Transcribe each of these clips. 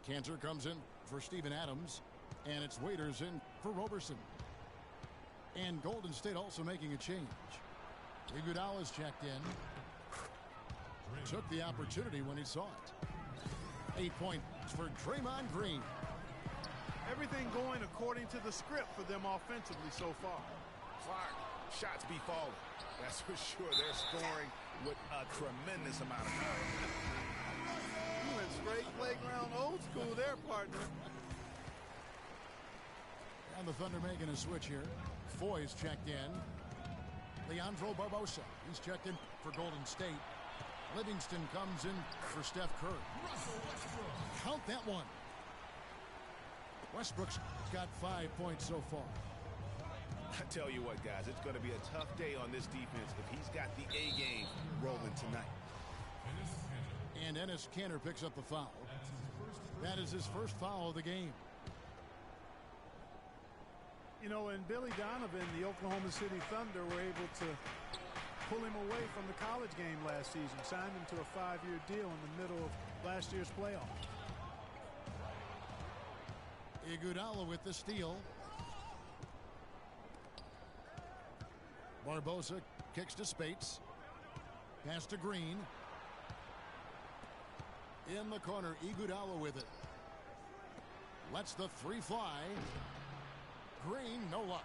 Cantor comes in for Steven Adams, and it's Waiters in for Roberson. And Golden State also making a change. Iguodala's checked in. Took the opportunity when he saw it. 8 points for Draymond Green. Everything going according to the script for them offensively so far. Clark, shots be falling. That's for sure. They're scoring with a tremendous amount of power. You went straight playground old school there, partner. And the Thunder making a switch here. Foy's checked in. Leandro Barbosa, he's checked in for Golden State. Livingston comes in for Steph Curry. Count that one. Westbrook's got 5 points so far. I tell you what, guys, it's going to be a tough day on this defense if he's got the A game rolling tonight. And Enes Kanter picks up the foul. That is his first foul of the game. You know, and Billy Donovan, the Oklahoma City Thunder, were able to pull him away from the college game last season, signed him to a 5-year deal in the middle of last year's playoff. Iguodala with the steal. Barbosa kicks to Spates. Pass to Green. In the corner, Iguodala with it. Lets the three fly. Green, no luck.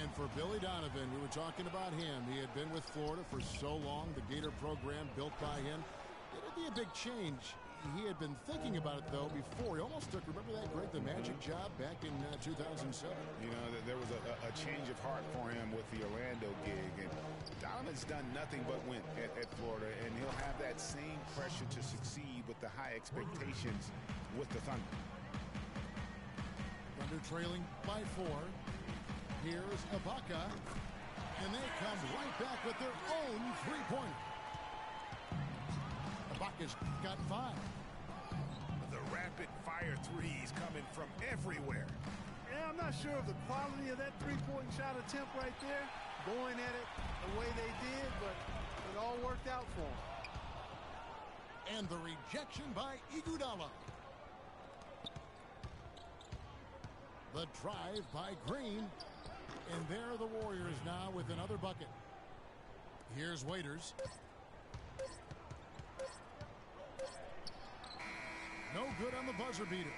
And for Billy Donovan, we were talking about him. He had been with Florida for so long, the Gator program built by him. It'd be a big change. He had been thinking about it, though, before. He almost took, remember that Greg, the Magic job back in 2007? You know, there was a change of heart for him with the Orlando gig. And Donovan's done nothing but win at Florida, and he'll have that same pressure to succeed with the high expectations with the Thunder. Thunder trailing by 4. Here's Ibaka, and they come right back with their own three-pointer. Ibaka's got 5. The rapid-fire threes coming from everywhere. Yeah, I'm not sure of the quality of that three-point shot attempt right there, going at it the way they did, but it all worked out for them. And the rejection by Iguodala. The drive by Green. And there are the Warriors now with another bucket. Here's Waiters. No good on the buzzer beater.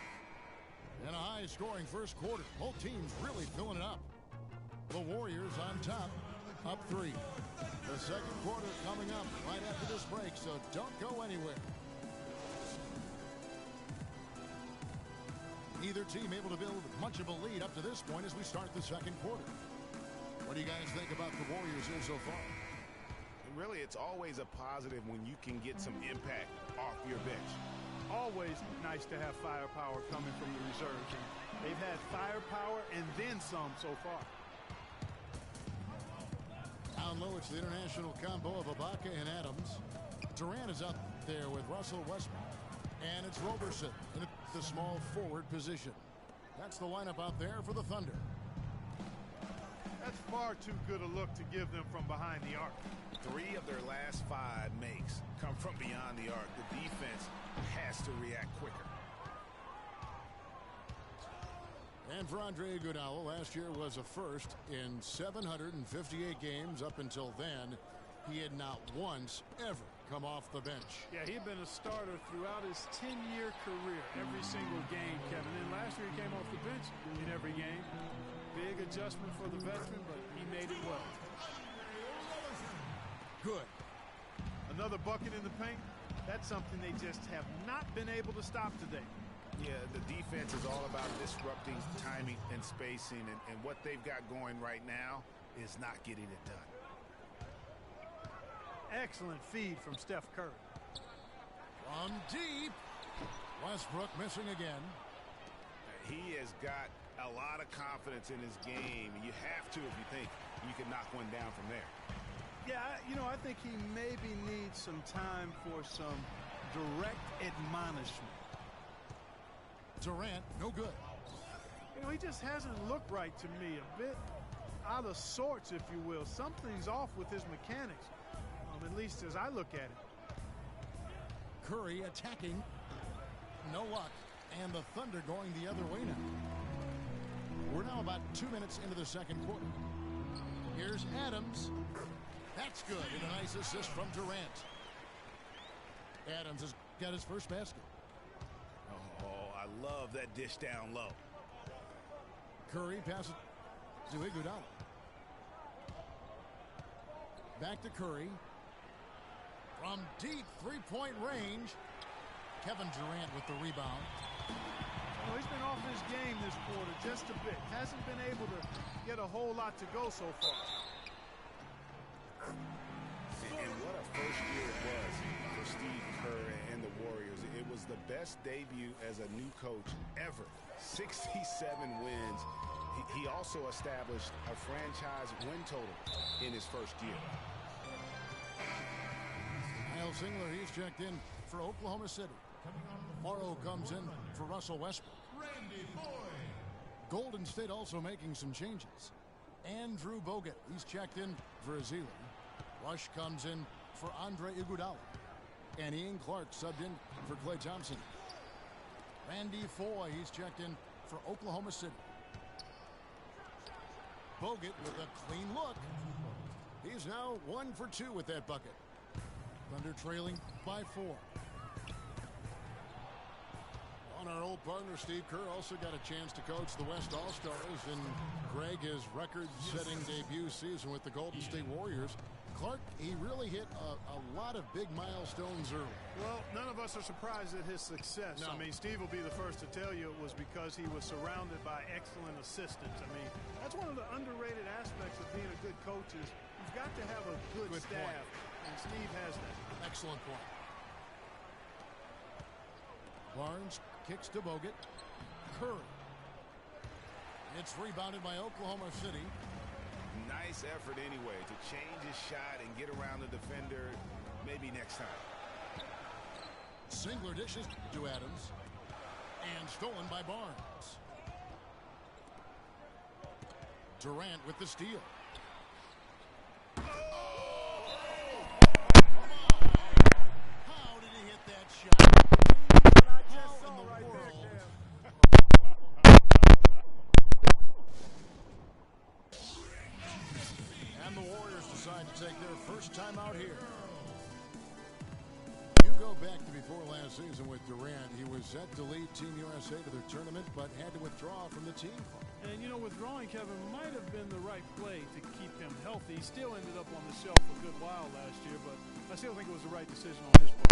And a high-scoring first quarter. Both teams really filling it up. The Warriors on top, up 3. The second quarter coming up right after this break, so don't go anywhere. Neither team able to build much of a lead up to this point as we start the second quarter. What do you guys think about the Warriors here so far? Really, it's always a positive when you can get some impact off your bench. Always nice to have firepower coming from the reserves. They've had firepower and then some so far. Down low, it's the international combo of Ibaka and Adams. Durant is out there with Russell Westbrook. And it's Roberson in the small forward position. That's the lineup out there for the Thunder. That's far too good a look to give them from behind the arc. 3 of their last 5 makes come from beyond the arc. The defense has to react quicker. And for Andre Iguodala, last year was a first in 758 games. Up until then, he had not once ever come off the bench. Yeah, he'd been a starter throughout his 10-year career, every single game, Kevin. And last year he came off the bench in every game. Big adjustment for the veteran, but he made it well. Good. Another bucket in the paint. That's something they just have not been able to stop today. Yeah, the defense is all about disrupting timing and spacing, and what they've got going right now is not getting it done. Excellent feed from Steph Curry. From deep. Westbrook missing again. He has got a lot of confidence in his game. You have to if you think you can knock one down from there. Yeah, you know, I think he maybe needs some time for some direct admonishment. Durant, no good. You know, he just hasn't looked right to me. A bit out of sorts, if you will. Something's off with his mechanics, at least as I look at it. Curry attacking. no luck. And the Thunder going the other way now. We're now about 2 minutes into the second quarter. Here's Adams. That's good. And a nice assist from Durant. Adams has got his first basket. Oh, I love that dish down low. Curry passes to Iguodala. Back to Curry. From deep three-point range. Kevin Durant with the rebound. Well, he's been off his game this quarter just a bit. Hasn't been able to get a whole lot to go so far. And what a first year it was for Steve Kerr and the Warriors. It was the best debut as a new coach ever. 67 wins. He also established a franchise win total in his first year. Kyle Singler, he's checked in for Oklahoma City. Morrow comes in for Russell Westbrook. Golden State also making some changes. Andrew Bogut, he's checked in for Azili. Rush comes in for Andre Iguodala. And Ian Clark subbed in for Klay Thompson. Randy Foye, he's checked in for Oklahoma City. Bogut with a clean look. He's now 1 for 2 with that bucket. Thunder trailing by 4. On our old partner, Steve Kerr also got a chance to coach the West All-Stars and Greg, his record-setting debut season with the Golden State Warriors. Clark, he really hit a lot of big milestones early. Well, none of us are surprised at his success. No. I mean, Steve will be the first to tell you it was because he was surrounded by excellent assistants. I mean, that's one of the underrated aspects of being a good coach is you've got to have a good staff, point. and Steve has that. Excellent point. Barnes kicks to Bogut. Curry. It's rebounded by Oklahoma City. Nice effort anyway to change his shot and get around the defender maybe next time. Singler dishes to Adams. And stolen by Barnes. Durant with the steal. How did he hit that shot? How in the world? And the Warriors decide to take their first time out here. You go back to before last season with Durant. He was set to lead Team USA to the tournament, but had to withdraw from the team. And, you know, withdrawing Kevin might have been the right play to keep him healthy. He still ended up on the shelf a good while last year, but I still think it was the right decision on his part.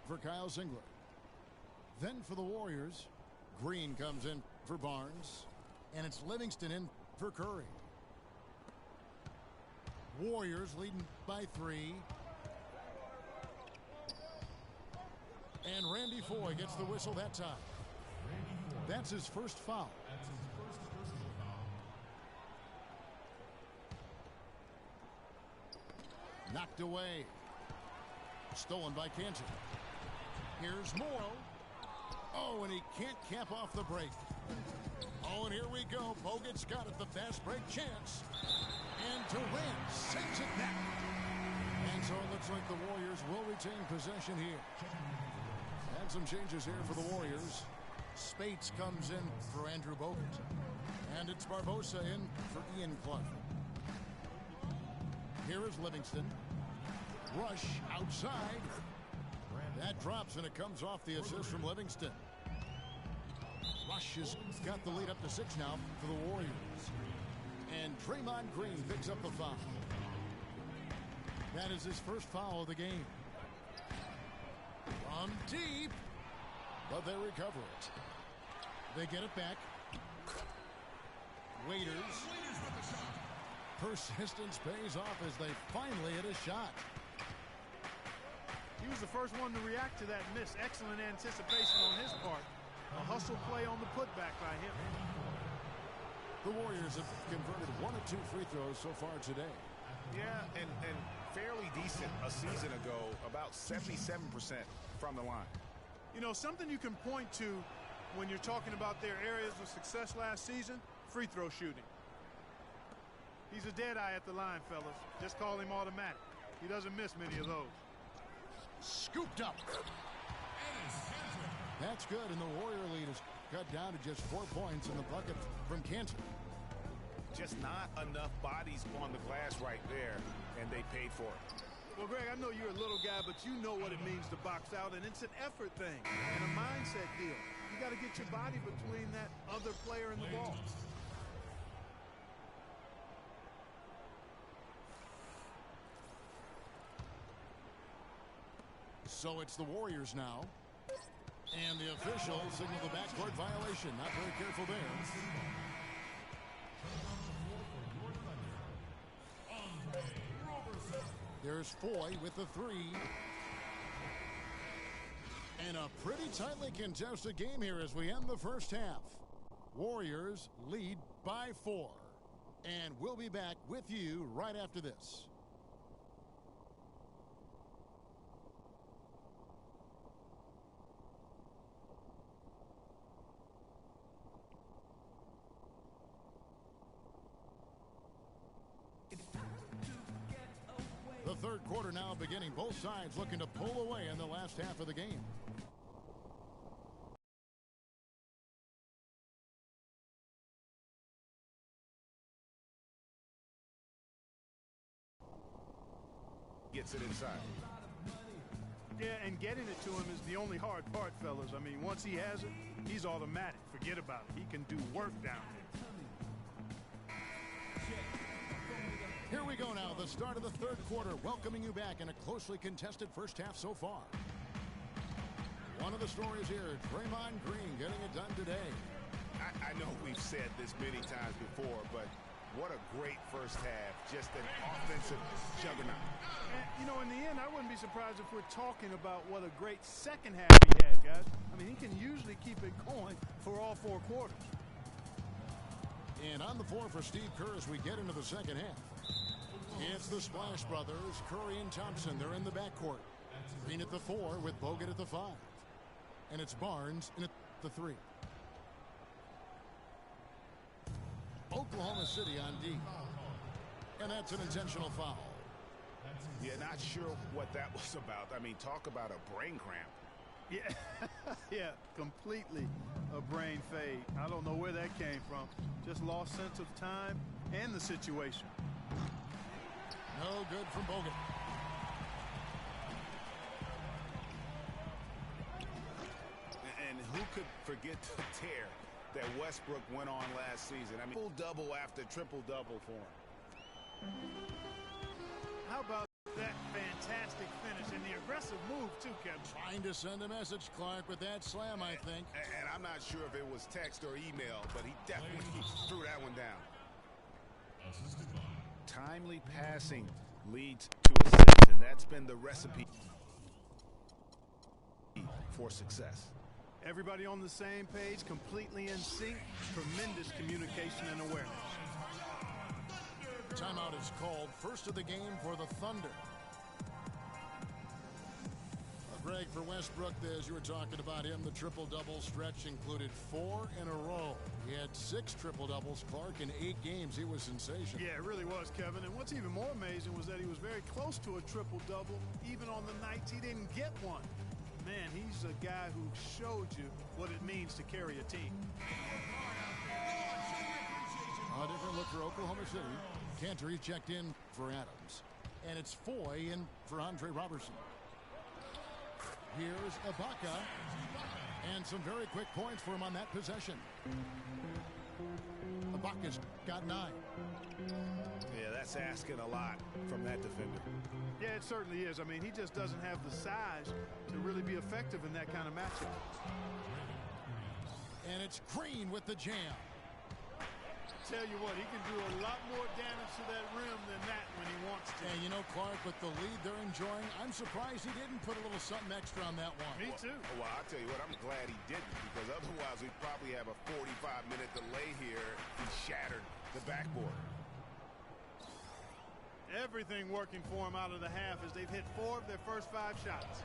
For Kyle Singler. Then for the Warriors, Green comes in for Barnes. And it's Livingston in for Curry. Warriors leading by 3. And Randy Foye gets the whistle that time. That's his first foul. Knocked away. Stolen by Kansas. Here's Morrow. Oh, and he can't cap off the break. Oh, and here we go. Bogut's got it, the fast break chance. And Durant sends it back. And so it looks like the Warriors will retain possession here. And some changes here for the Warriors. Spates comes in for Andrew Bogut. And it's Barbosa in for Ian Clark. Here is Livingston. Rush outside. That drops, and it comes off the assist from Livingston. Rush has got the lead up to 6 now for the Warriors. And Draymond Green picks up the foul. That is his first foul of the game. From deep, but they recover it. They get it back. Waiters. Persistence pays off as they finally hit a shot. He was the first one to react to that miss. Excellent anticipation on his part. A hustle play on the putback by him. The Warriors have converted 1 of 2 free throws so far today. Yeah, and fairly decent a season ago, about 77% from the line. You know, something you can point to when you're talking about their areas of success last season, free throw shooting. He's a dead eye at the line, fellas. Just call him automatic. He doesn't miss many of those. Scooped up. That's good, and the Warrior lead is cut down to just 4 points in the bucket from Cantor. Just not enough bodies on the glass right there, and they paid for it. Well, Greg, I know you're a little guy, but you know what it means to box out, and it's an effort thing and a mindset deal. You got to get your body between that other player and the ball. So it's the Warriors now. And the official signaled the backcourt violation. Not very careful there. There's Foy with the 3. And a pretty tightly contested game here as we end the first half. Warriors lead by 4. And we'll be back with you right after this. The third quarter now beginning. Both sides looking to pull away in the last half of the game. Gets it inside. Yeah, and getting it to him is the only hard part, fellas. I mean, once he has it, he's automatic. Forget about it. He can do work down there. Here we go now, the start of the third quarter, welcoming you back in a closely contested first half so far. One of the stories here, Draymond Green getting it done today. I know we've said this many times before, but what a great first half. Just an offensive juggernaut. And, you know, in the end, I wouldn't be surprised if we're talking about what a great second half he had, guys. I mean, he can usually keep it going for all 4 quarters. And on the floor for Steve Kerr as we get into the second half. It's the Splash Brothers, Curry and Thompson. They're in the backcourt. Green at the 4 with Bogut at the 5. And it's Barnes in at the 3. Oklahoma City on D. And that's an intentional foul. Yeah, not sure what that was about. I mean, talk about a brain cramp. Yeah, yeah, completely a brain fade. I don't know where that came from. Just lost sense of time and the situation. No good from Bogut. And who could forget the tear that Westbrook went on last season? I mean, triple-double after triple-double for him. How about that fantastic finish and the aggressive move, too, Kevin? Trying to send a message, Clark, with that slam, I think. And I'm not sure if it was text or email, but he definitely threw that one down. Timely passing leads to assists, and that's been the recipe for success. Everybody on the same page, completely in sync, tremendous communication and awareness. Timeout is called. First of the game for the Thunder. Greg, for Westbrook, as you were talking about him, the triple-double stretch included 4 in a row. He had 6 triple-doubles, Clark, in 8 games. He was sensational. Yeah, it really was, Kevin. And what's even more amazing was that he was very close to a triple-double, even on the nights he didn't get one. Man, he's a guy who showed you what it means to carry a team. A different look for Oklahoma City. Cantor, he checked in for Adams. And it's Foy in for Andre Robertson. Here's Ibaka. And some very quick points for him on that possession. Ibaka's got 9. Yeah, that's asking a lot from that defender. Yeah, it certainly is. I mean, he just doesn't have the size to really be effective in that kind of matchup. And it's Green with the jam. Tell you what, he can do a lot more damage to that rim than that when he wants to. And you know, Clark, with the lead they're enjoying, I'm surprised he didn't put a little something extra on that one. Me too. Well, I'll tell you what, I'm glad he didn't, because otherwise we'd probably have a 45-minute delay here. He shattered the backboard. Everything working for him out of the half as they've hit 4 of their first 5 shots.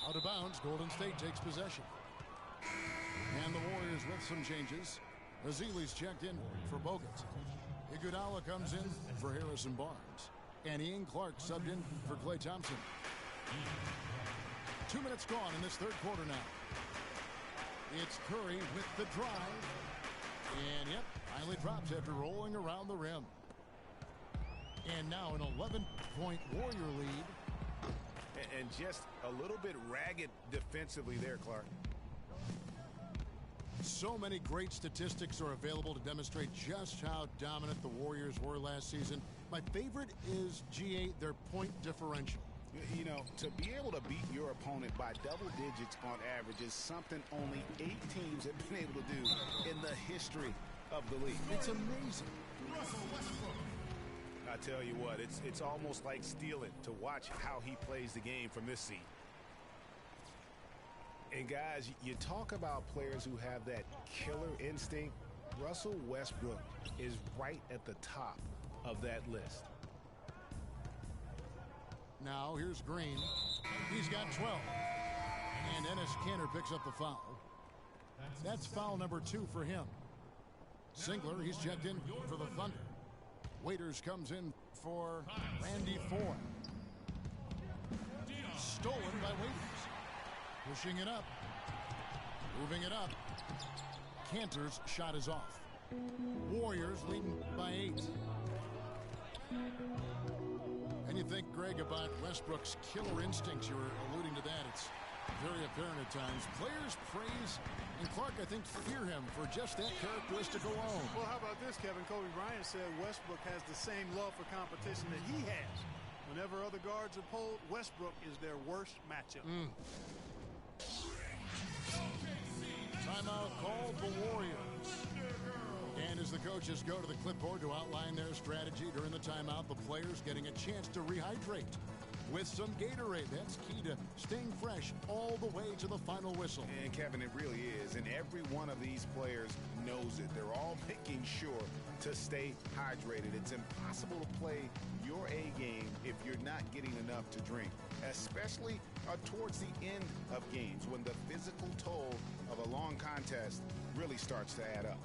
Out of bounds, Golden State takes possession. And the Warriors with some changes. Ezeli's checked in for Bogut. Iguodala comes in for Harrison Barnes. And Ian Clark subbed in for Klay Thompson. 2 minutes gone in this third quarter now. It's Curry with the drive. And yep, finally drops after rolling around the rim. And now an 11-point Warrior lead. And just a little bit ragged defensively there, Clark. So many great statistics are available to demonstrate just how dominant the Warriors were last season. My favorite is GA, their point differential. You know, to be able to beat your opponent by double digits on average is something only 8 teams have been able to do in the history of the league. It's amazing. I tell you what, it's almost like stealing to watch how he plays the game from this seat. And guys, you talk about players who have that killer instinct. Russell Westbrook is right at the top of that list. Now here's Green. He's got 12. And Enes Kanter picks up the foul. That's foul number 2 for him. Singler, he's checked in for the Thunder. Waiters comes in for Randy Ford. Stolen by Waiters. Pushing it up. Moving it up. Kanter's shot is off. Warriors leading by 8. And you think, Greg, about Westbrook's killer instincts. You were alluding to that. It's very apparent at times. Players praise, and Clark, I think, fear him for just that characteristic alone. Well, how about this, Kevin? Kobe Bryant said Westbrook has the same love for competition that he has. Whenever other guards are pulled, Westbrook is their worst matchup. Timeout called the Warriors. And as the coaches go to the clipboard to outline their strategy during the timeout, the players getting a chance to rehydrate with some Gatorade. That's key to staying fresh all the way to the final whistle. And Kevin, it really is. And every one of these players knows it. They're all making sure to stay hydrated. It's impossible to play your A game if you're not getting enough to drink, especially towards the end of games when the physical toll of a long contest really starts to add up.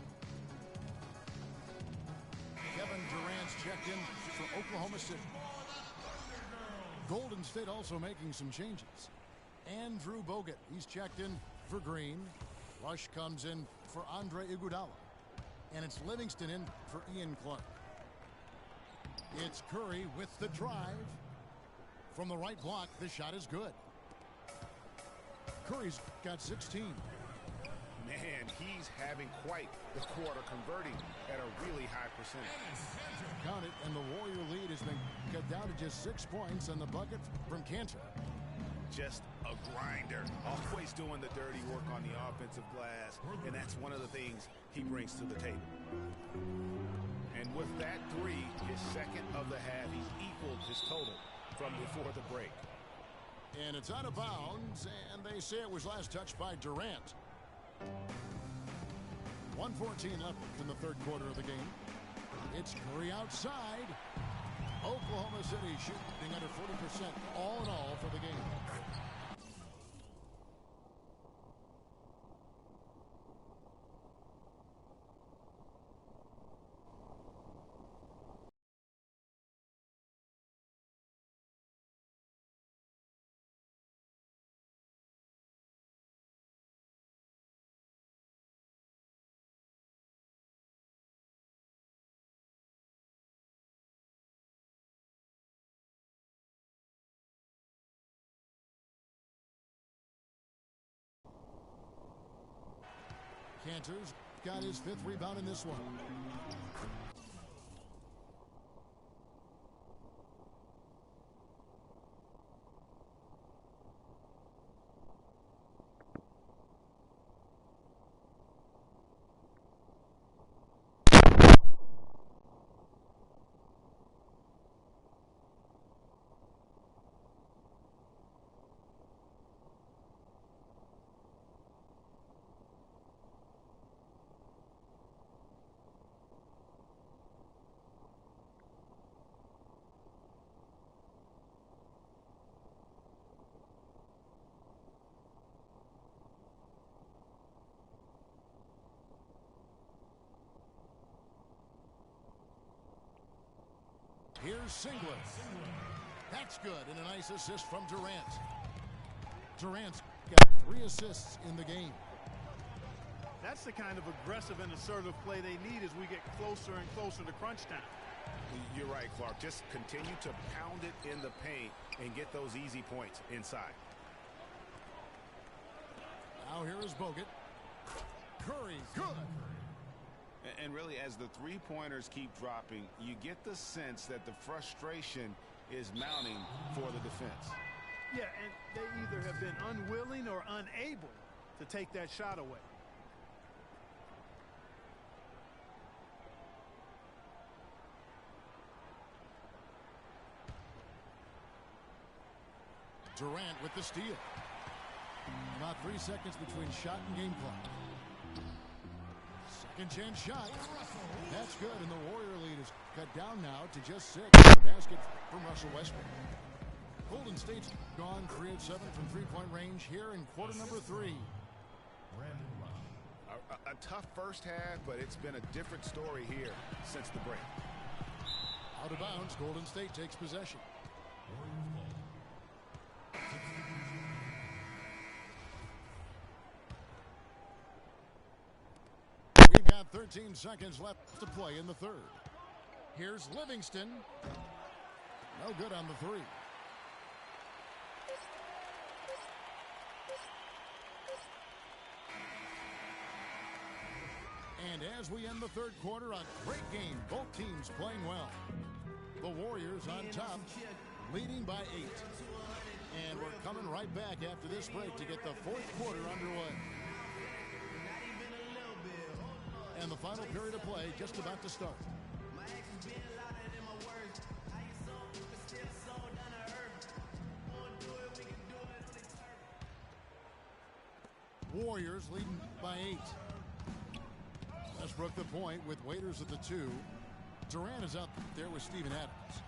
Kevin Durant's checked in for Oklahoma City. Golden State also making some changes. Andrew Bogut, he's checked in for Green. Rush comes in for Andre Iguodala. And it's Livingston in for Ian Clark. It's Curry with the drive. From the right block, the shot is good. Curry's got 16. Man, he's having quite the quarter, converting at a really high percentage. Count it, and the Warrior lead has been cut down to just 6 points on the bucket from Kanter. Just a grinder, always doing the dirty work on the offensive glass, and that's one of the things he brings to the table. And with that 3, his second of the half, he's equaled his total from before the break. And it's out of bounds, and they say it was last touched by Durant. 1:14 left in the third quarter of the game. It's Curry outside. Oklahoma City shooting under 40% all in all for the game. Kanter's got his 5th rebound in this one. Here's Singler. That's good, and a nice assist from Durant. Durant's got 3 assists in the game. That's the kind of aggressive and assertive play they need as we get closer and closer to crunch time. You're right, Clark. Just continue to pound it in the paint and get those easy points inside. Now here is Bogut. Curry, good. And really, as the three-pointers keep dropping, you get the sense that the frustration is mounting for the defense. Yeah, and they either have been unwilling or unable to take that shot away. Durant with the steal. About 3 seconds between shot and game clock. Second chance shot. That's good, and the Warrior lead is cut down now to just 6. The basket from Russell Westbrook. Golden State's gone 3 of 7 from three-point range here in quarter number 3. A tough first half, but it's been a different story here since the break. Out of bounds, Golden State takes possession. We've got 13 seconds left to play in the third. Here's Livingston. No good on the 3. And as we end the third quarter, a great game. Both teams playing well. The Warriors on top, leading by 8. And we're coming right back after this break to get the fourth quarter underway. And the final period of play just about to start. Warriors leading by 8. Westbrook the point with Waiters at the 2. Durant is out there with Steven Adams.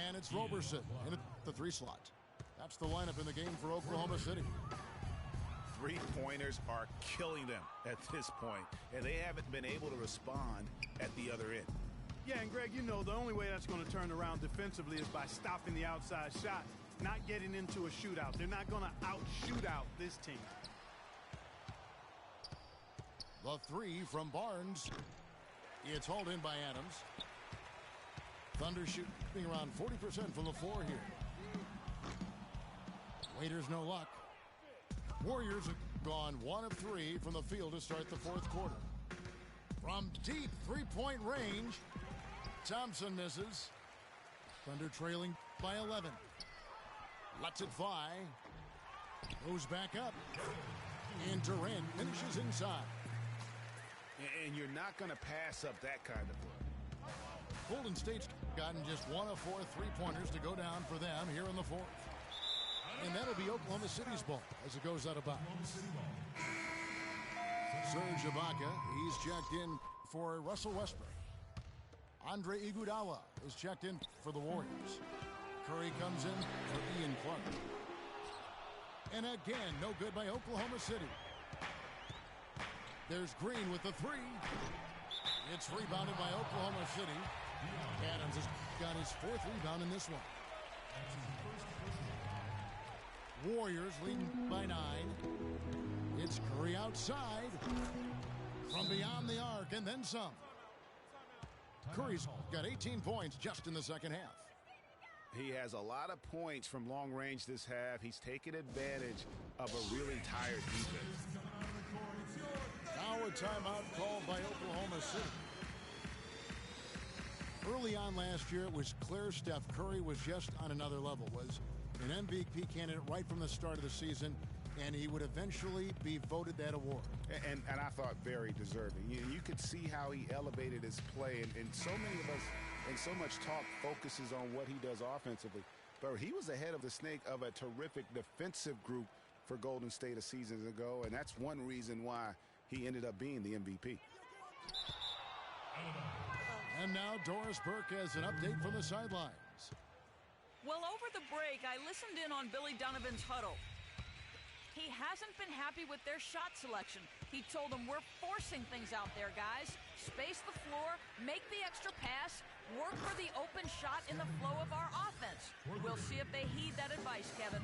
And it's Roberson in the 3 slot. That's the lineup in the game for Oklahoma City. Three-pointers are killing them at this point, and they haven't been able to respond at the other end. Yeah, and Greg, you know the only way that's going to turn around defensively is by stopping the outside shot, not getting into a shootout. They're not going to out-shoot out this team. The 3 from Barnes. It's hauled in by Adams. Thunder shooting around 40% from the floor here. Waiters no luck. Warriors have gone 1 of 3 from the field to start the fourth quarter. From deep three-point range, Thompson misses. Thunder trailing by 11. Lets it fly. Goes back up. And Durant finishes inside. And you're not going to pass up that kind of play. Golden State's gotten just 1 of 4 three-pointers to go down for them here in the fourth. And that'll be Oklahoma City's ball as it goes out of bounds. Serge Ibaka, he's checked in for Russell Westbrook. Andre Iguodala is checked in for the Warriors. Curry comes in for Ian Clark. And again, no good by Oklahoma City. There's Green with the 3. It's rebounded by Oklahoma City. Adams has got his 4th rebound in this one. Warriors leading by 9. It's Curry outside from beyond the arc and then some. Curry's got 18 points just in the second half. He has a lot of points from long range this half. He's taken advantage of a really tired defense. Now a timeout called by Oklahoma City. Early on last year, it was clear Steph Curry was just on another level, was an MVP candidate right from the start of the season, and he would eventually be voted that award. And I thought very deserving. You could see how he elevated his play, and so many of us, and so much talk focuses on what he does offensively. But he was ahead of the snake of a terrific defensive group for Golden State a season ago, and that's one reason why he ended up being the MVP. And now Doris Burke has an update from the sidelines. Well, over the break, I listened in on Billy Donovan's huddle. He hasn't been happy with their shot selection. He told them, we're forcing things out there, guys. Space the floor, make the extra pass, work for the open shot in the flow of our offense. We'll see if they heed that advice, Kevin.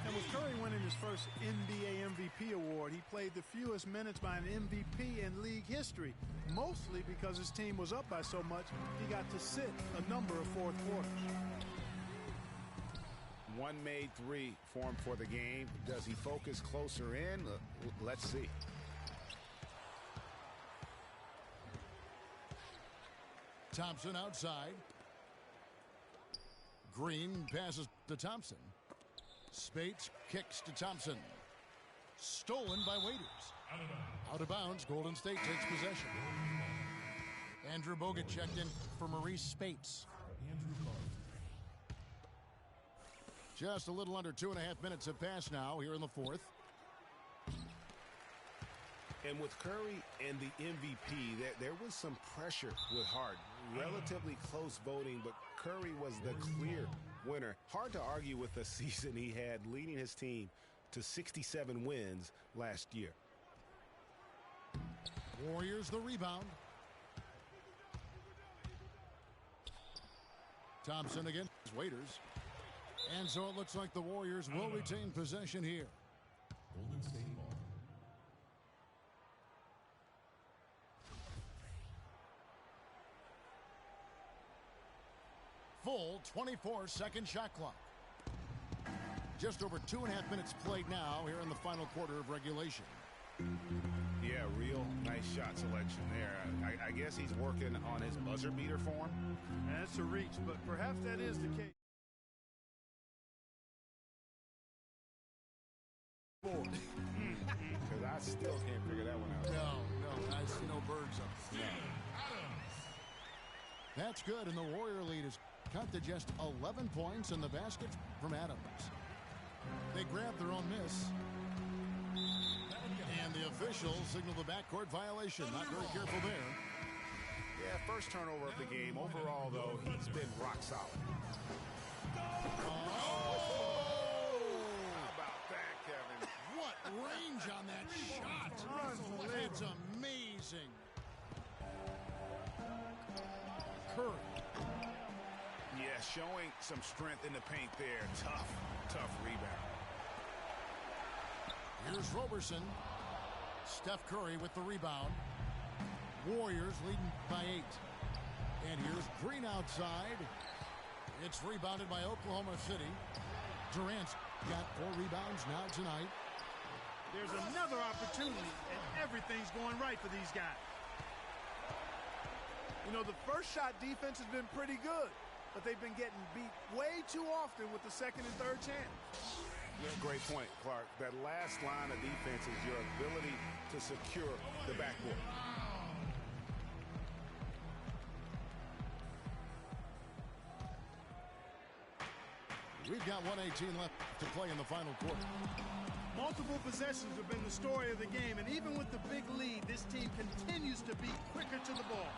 And with Curry winning his first NBA MVP award, he played the fewest minutes by an MVP in league history, mostly because his team was up by so much he got to sit a number of fourth quarters. One made three for him for the game. Does he focus closer in? Let's see. Thompson outside. Green passes to Thompson. Spates kicks to Thompson. Stolen by Waiters. Out of bounds. Golden State takes possession. Andrew Bogut checked in for Maurice Spates. Just a little under 2.5 minutes have passed now here in the fourth. And with Curry and the MVP, there was some pressure with Harden. Relatively close voting, but Curry was the clear winner. Hard to argue with the season he had, leading his team to 67 wins last year. Warriors the rebound. Thompson against Waiters. And so it looks like the Warriors will retain possession here. Golden State ball. Full 24-second shot clock. Just over 2.5 minutes played now here in the final quarter of regulation. Yeah, real nice shot selection there. I guess he's working on his buzzer beater form. That's a reach, but perhaps that is the case. Because I still can't figure that one out. No, I see no birds up there. That's good, and the Warrior lead is cut to just 11 points in the basket from Adams. They grab their own miss. And the officials signal the backcourt violation. Not very careful there. Yeah, first turnover of the game. Overall, though, he's been rock solid. What range on that shot. That's amazing. Curry. Yeah, showing some strength in the paint there. Tough rebound. Here's Roberson. Steph Curry with the rebound. Warriors leading by 8. And here's Green outside. It's rebounded by Oklahoma City. Durant's got 4 rebounds now tonight. There's another opportunity, and everything's going right for these guys. You know, the first shot defense has been pretty good, but they've been getting beat way too often with the second and third chance. Yeah, great point, Clark. That last line of defense is your ability to secure the backboard. We've got 1:18 left to play in the final quarter. Multiple possessions have been the story of the game, and even with the big lead, this team continues to be quicker to the ball.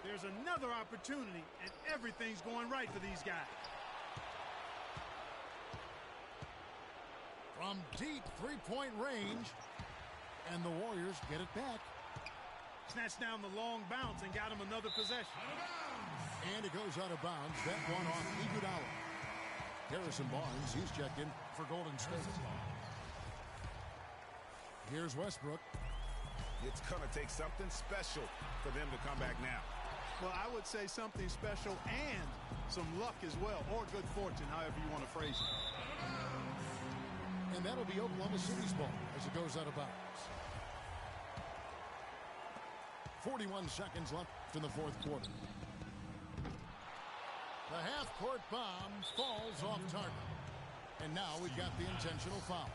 There's another opportunity, and everything's going right for these guys. From deep three-point range, and the Warriors get it back. Snatched down the long bounce and got him another possession. And it goes out of bounds. That one off Iguodala. Harrison Barnes, he's checked in for Golden State. Here's Westbrook. It's going to take something special for them to come back now. Well, I would say something special and some luck as well, or good fortune, however you want to phrase it. And that'll be Oklahoma City's ball as it goes out of bounds. 41 seconds left in the fourth quarter. The half-court bomb falls off target. And now we've got the intentional foul.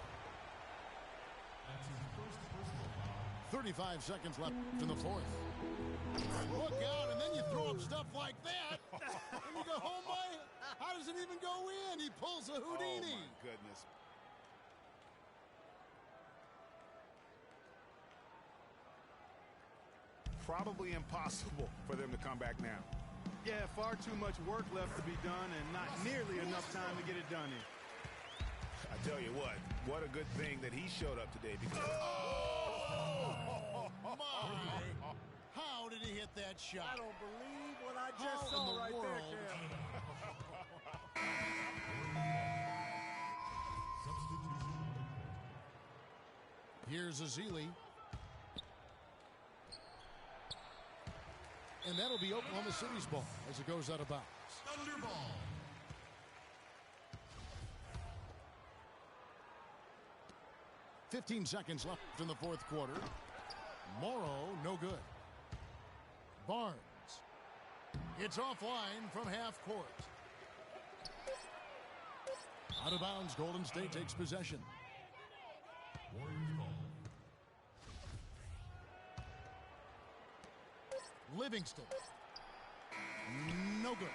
That's his first personal foul. 35 seconds left in the fourth. Look out, and then you throw up stuff like that. And you go, oh my, how does it even go in? He pulls a Houdini. Oh, my goodness. Probably impossible for them to come back now. Yeah, far too much work left to be done and not nearly enough time to get it done in. I tell you what a good thing that he showed up today because... Oh, my. How did he hit that shot? I don't believe what I just saw right there, Cam. Here's Ezeli. And that'll be Oklahoma City's ball as it goes out of bounds. Thunderball. 15 seconds left in the fourth quarter. Morrow, no good. Barnes. It's offline from half court. Out of bounds, Golden State takes possession. Warriors ball. Livingston. No good.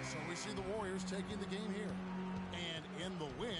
So we see the Warriors taking the game here. And in the win,